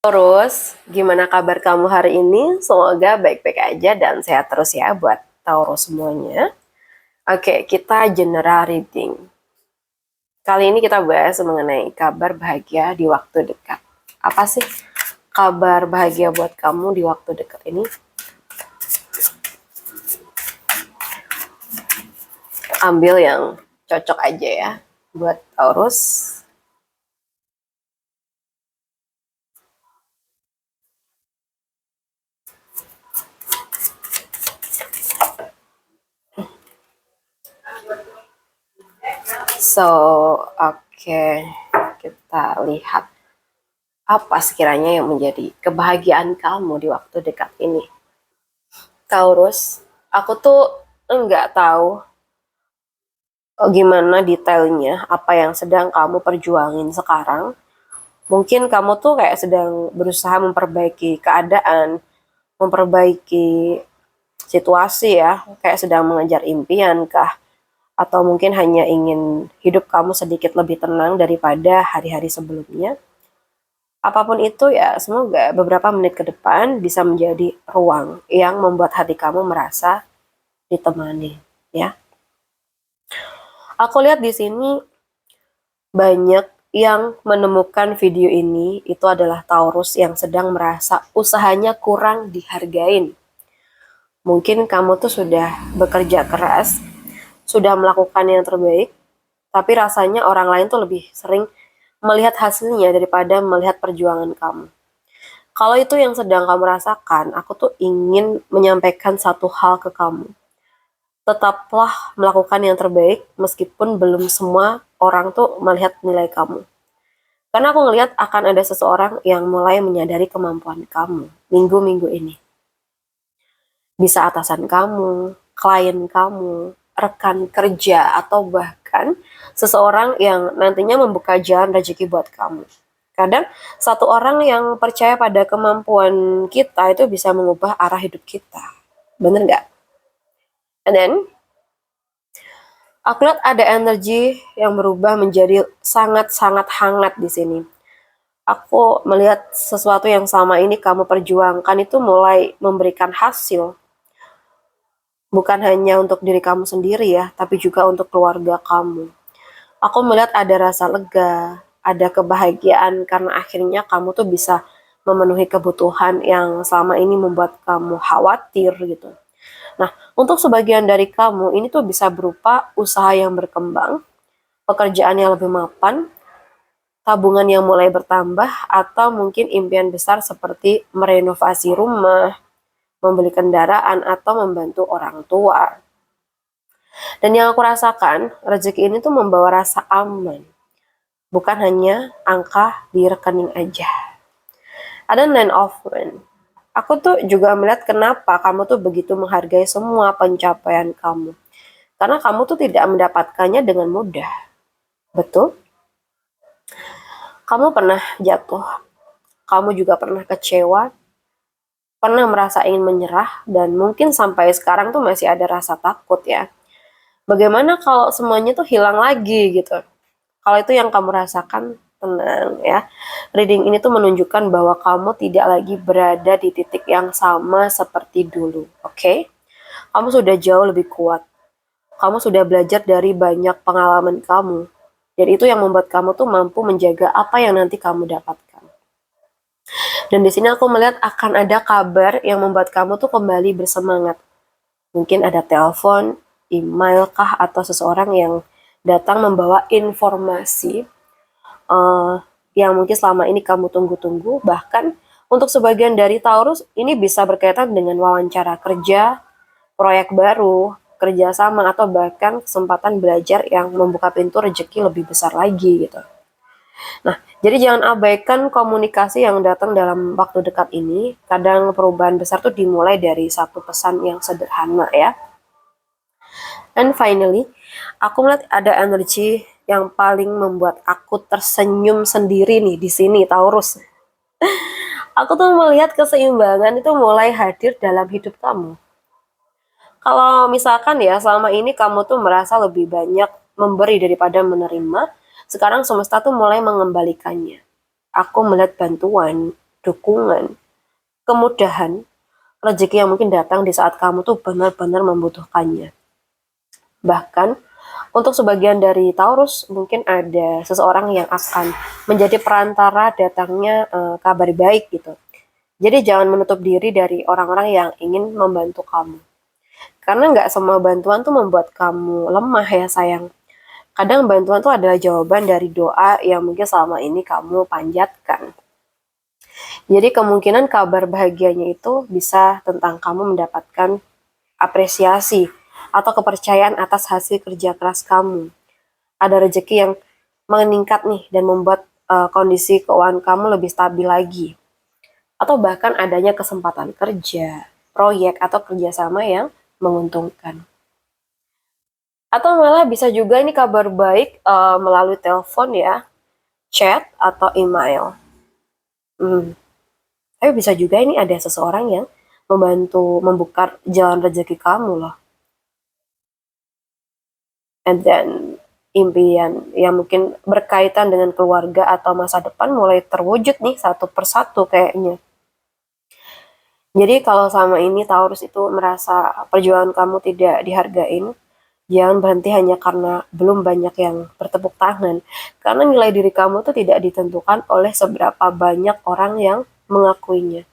Terus, gimana kabar kamu hari ini? Semoga baik-baik aja dan sehat terus ya buat Taurus semuanya. Oke, kita general reading. Kali ini kita bahas mengenai kabar bahagia di waktu dekat. Apa sih kabar bahagia buat kamu di waktu dekat ini? Ambil yang cocok aja ya buat Taurus. So, oke, kita lihat apa sekiranya yang menjadi kebahagiaan kamu di waktu dekat ini. Taurus, aku tuh nggak tahu gimana detailnya apa yang sedang kamu perjuangin sekarang. Mungkin kamu tuh kayak sedang berusaha memperbaiki keadaan, memperbaiki situasi ya, kayak sedang mengejar impian kah? Atau mungkin hanya ingin hidup kamu sedikit lebih tenang daripada hari-hari sebelumnya. Apapun itu ya, semoga beberapa menit ke depan bisa menjadi ruang yang membuat hati kamu merasa ditemani, ya. Aku lihat di sini banyak yang menemukan video ini itu adalah Taurus yang sedang merasa usahanya kurang dihargain. Mungkin kamu tuh sudah bekerja keras, sudah melakukan yang terbaik, tapi rasanya orang lain tuh lebih sering melihat hasilnya daripada melihat perjuangan kamu. Kalau itu yang sedang kamu rasakan, aku tuh ingin menyampaikan satu hal ke kamu. Tetaplah melakukan yang terbaik meskipun belum semua orang tuh melihat nilai kamu. Karena aku ngelihat akan ada seseorang yang mulai menyadari kemampuan kamu minggu-minggu ini. Bisa atasan kamu, klien kamu, rekan kerja, atau bahkan seseorang yang nantinya membuka jalan rezeki buat kamu. Kadang satu orang yang percaya pada kemampuan kita itu bisa mengubah arah hidup kita. Bener nggak? And then, aku lihat ada energi yang berubah menjadi sangat-sangat hangat di sini. Aku melihat sesuatu yang sama ini kamu perjuangkan itu mulai memberikan hasil. Bukan hanya untuk diri kamu sendiri ya, tapi juga untuk keluarga kamu. Aku melihat ada rasa lega, ada kebahagiaan karena akhirnya kamu tuh bisa memenuhi kebutuhan yang selama ini membuat kamu khawatir gitu. Nah, untuk sebagian dari kamu ini tuh bisa berupa usaha yang berkembang, pekerjaan yang lebih mapan, tabungan yang mulai bertambah, atau mungkin impian besar seperti merenovasi rumah, membeli kendaraan, atau membantu orang tua. Dan yang aku rasakan, rezeki ini tuh membawa rasa aman. Bukan hanya angka di rekening aja. Ada 9 of Wands. Aku tuh juga melihat kenapa kamu tuh begitu menghargai semua pencapaian kamu. Karena kamu tuh tidak mendapatkannya dengan mudah. Betul? Kamu pernah jatuh. Kamu juga pernah kecewa. Pernah merasa ingin menyerah. Dan mungkin sampai sekarang tuh masih ada rasa takut ya. Bagaimana kalau semuanya tuh hilang lagi gitu? Kalau itu yang kamu rasakan, tenang ya. Reading ini tuh menunjukkan bahwa kamu tidak lagi berada di titik yang sama seperti dulu, oke? Kamu sudah jauh lebih kuat. Kamu sudah belajar dari banyak pengalaman kamu. Dan itu yang membuat kamu tuh mampu menjaga apa yang nanti kamu dapatkan. Dan di sini aku melihat akan ada kabar yang membuat kamu tuh kembali bersemangat. Mungkin ada telepon, email kah, atau seseorang yang datang membawa informasi yang mungkin selama ini kamu tunggu-tunggu. Bahkan untuk sebagian dari Taurus ini bisa berkaitan dengan wawancara kerja, proyek baru, kerjasama, atau bahkan kesempatan belajar yang membuka pintu rezeki lebih besar lagi gitu. Nah, jadi jangan abaikan komunikasi yang datang dalam waktu dekat ini. Kadang perubahan besar tuh dimulai dari satu pesan yang sederhana ya. And finally, aku melihat ada energi yang paling membuat aku tersenyum sendiri nih di sini, Taurus. Aku tuh melihat keseimbangan itu mulai hadir dalam hidup kamu. Kalau misalkan ya selama ini kamu tuh merasa lebih banyak memberi daripada menerima, sekarang semesta tuh mulai mengembalikannya. Aku melihat bantuan, dukungan, kemudahan, rezeki yang mungkin datang di saat kamu tuh benar-benar membutuhkannya. Bahkan untuk sebagian dari Taurus mungkin ada seseorang yang akan menjadi perantara datangnya kabar baik gitu. Jadi jangan menutup diri dari orang-orang yang ingin membantu kamu. Karena nggak semua bantuan tuh membuat kamu lemah ya sayang. Kadang bantuan tuh adalah jawaban dari doa yang mungkin selama ini kamu panjatkan. Jadi kemungkinan kabar bahagianya itu bisa tentang kamu mendapatkan apresiasi atau kepercayaan atas hasil kerja keras kamu. Ada rezeki yang meningkat nih dan membuat kondisi keuangan kamu lebih stabil lagi. Atau bahkan adanya kesempatan kerja, proyek, atau kerjasama yang menguntungkan. Atau malah bisa juga ini kabar baik melalui telepon ya, chat, atau email. Tapi bisa juga ini ada seseorang yang membantu membuka jalan rezeki kamu loh. And then impian yang mungkin berkaitan dengan keluarga atau masa depan mulai terwujud nih satu persatu kayaknya. Jadi kalau sama ini Taurus itu merasa perjuangan kamu tidak dihargain, jangan berhenti hanya karena belum banyak yang bertepuk tangan. Karena nilai diri kamu tuh tidak ditentukan oleh seberapa banyak orang yang mengakuinya.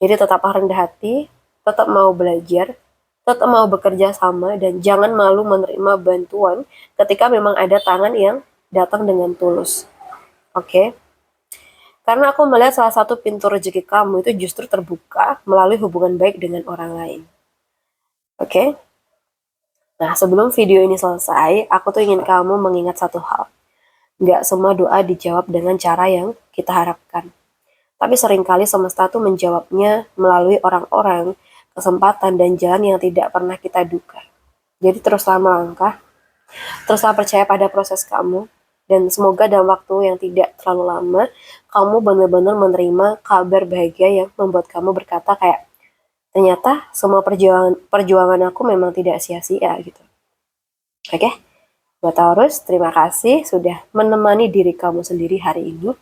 Jadi tetaplah rendah hati, tetap mau belajar, tetap mau bekerja sama, dan jangan malu menerima bantuan ketika memang ada tangan yang datang dengan tulus. Oke? Karena aku melihat salah satu pintu rezeki kamu itu justru terbuka melalui hubungan baik dengan orang lain. Oke? Nah, sebelum video ini selesai, aku tuh ingin kamu mengingat satu hal. Nggak semua doa dijawab dengan cara yang kita harapkan. Tapi seringkali semesta tuh menjawabnya melalui orang-orang, kesempatan, dan jalan yang tidak pernah kita duga. Jadi teruslah melangkah, teruslah percaya pada proses kamu, dan semoga dalam waktu yang tidak terlalu lama, kamu benar-benar menerima kabar bahagia yang membuat kamu berkata kayak, ternyata semua perjuangan aku memang tidak sia-sia gitu. Oke? Buat Taurus, terima kasih sudah menemani diri kamu sendiri hari ini.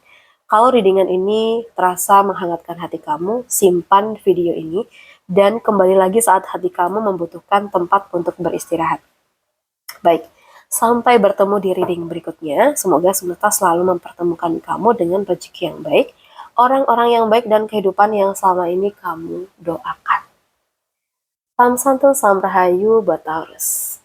Kalau readingan ini terasa menghangatkan hati kamu, simpan video ini dan kembali lagi saat hati kamu membutuhkan tempat untuk beristirahat. Baik, sampai bertemu di reading berikutnya. Semoga semesta selalu mempertemukan kamu dengan rezeki yang baik, orang-orang yang baik, dan kehidupan yang selama ini kamu doakan. Salam santu, salam rahayu buat Taurus.